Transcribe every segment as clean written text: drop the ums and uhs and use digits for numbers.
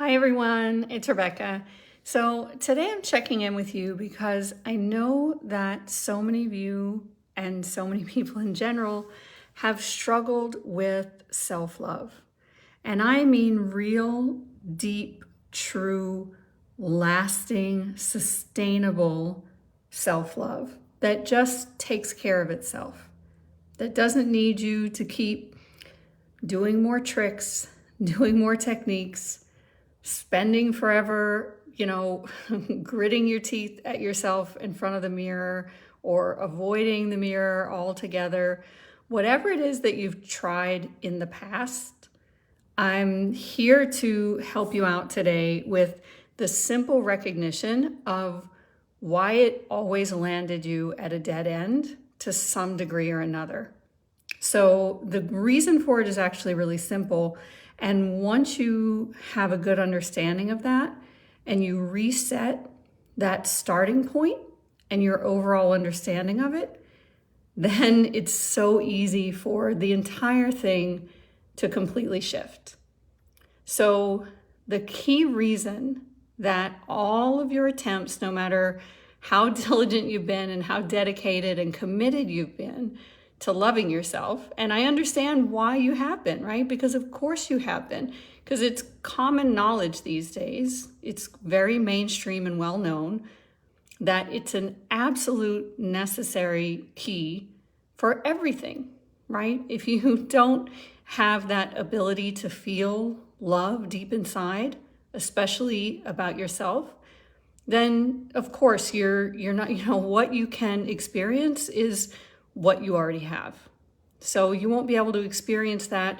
Hi everyone, it's Rebecca. So today I'm checking in with you because I know that so many of you and so many people in general have struggled with self-love. And I mean real, deep, true, lasting, sustainable self-love that just takes care of itself, that doesn't need you to keep doing more tricks, doing more techniques, spending forever, gritting your teeth at yourself in front of the mirror or avoiding the mirror altogether. Whatever it is that you've tried in the past, I'm here to help you out today with the simple recognition of why it always landed you at a dead end to some degree or another. So the reason for it is actually really simple. And once you have a good understanding of that and you reset that starting point and your overall understanding of it, then it's so easy for the entire thing to completely shift. So the key reason that all of your attempts, no matter how diligent you've been and how dedicated and committed you've been to loving yourself, and I understand why you have been, right? Because of course you have been, because it's common knowledge these days. It's very mainstream and well known that it's an absolute necessary key for everything, right? If you don't have that ability to feel love deep inside, especially about yourself, then of course you're not, what you can experience is what you already have. So you won't be able to experience that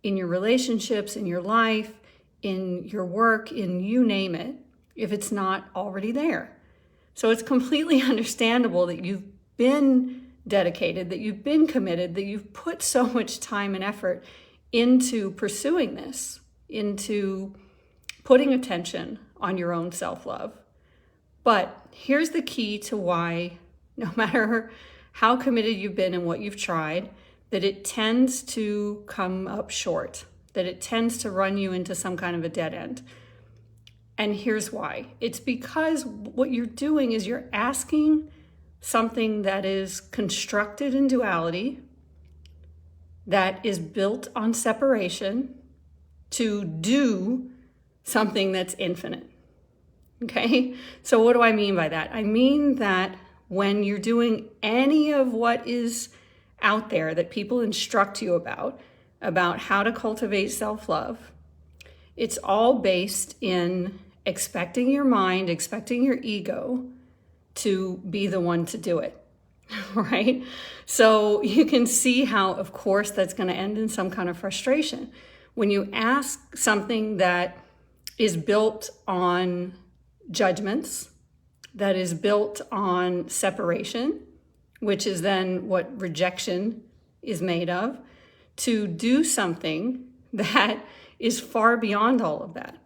in your relationships, in your life, in your work, in you name it, if it's not already there. So it's completely understandable that you've been dedicated, that you've been committed, that you've put so much time and effort into pursuing this, into putting attention on your own self-love. But here's the key to why, no matter how committed you've been and what you've tried, that it tends to come up short, that it tends to run you into some kind of a dead end. And here's why. It's because what you're doing is you're asking something that is constructed in duality, that is built on separation, to do something that's infinite. Okay? So what do I mean by that? I mean that when you're doing any of what is out there that people instruct you about how to cultivate self-love, it's all based in expecting your mind, expecting your ego to be the one to do it, right? So you can see how, of course, that's going to end in some kind of frustration. When you ask something that is built on judgments, that is built on separation, which is then what rejection is made of, to do something that is far beyond all of that.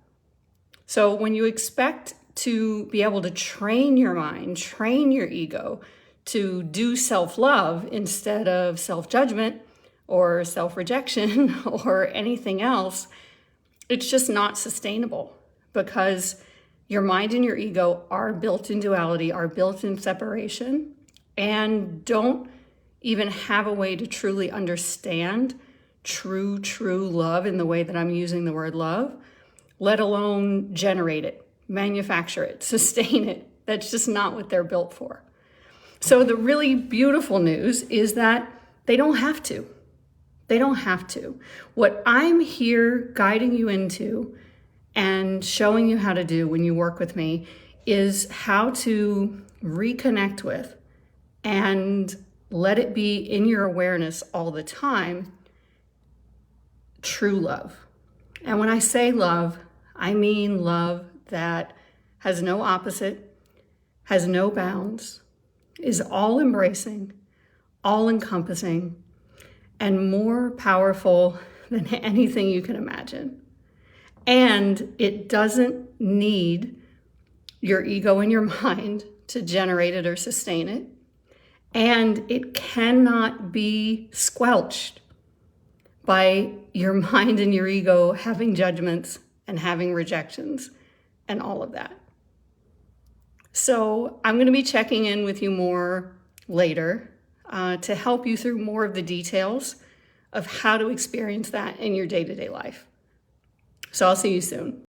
So when you expect to be able to train your mind, train your ego to do self-love instead of self-judgment or self-rejection or anything else, it's just not sustainable, because your mind and your ego are built in duality, are built in separation, and don't even have a way to truly understand true love in the way that I'm using the word love, let alone generate it, manufacture it, sustain it. That's just not what they're built for. So the really beautiful news is that they don't have to. They don't have to. What I'm here guiding you into and showing you how to do when you work with me is how to reconnect with and let it be in your awareness all the time, true love. And when I say love, I mean love that has no opposite, has no bounds, is all embracing, all encompassing, and more powerful than anything you can imagine. And it doesn't need your ego and your mind to generate it or sustain it. And it cannot be squelched by your mind and your ego having judgments and having rejections and all of that. So I'm going to be checking in with you more later to help you through more of the details of how to experience that in your day-to-day life. So I'll see you soon.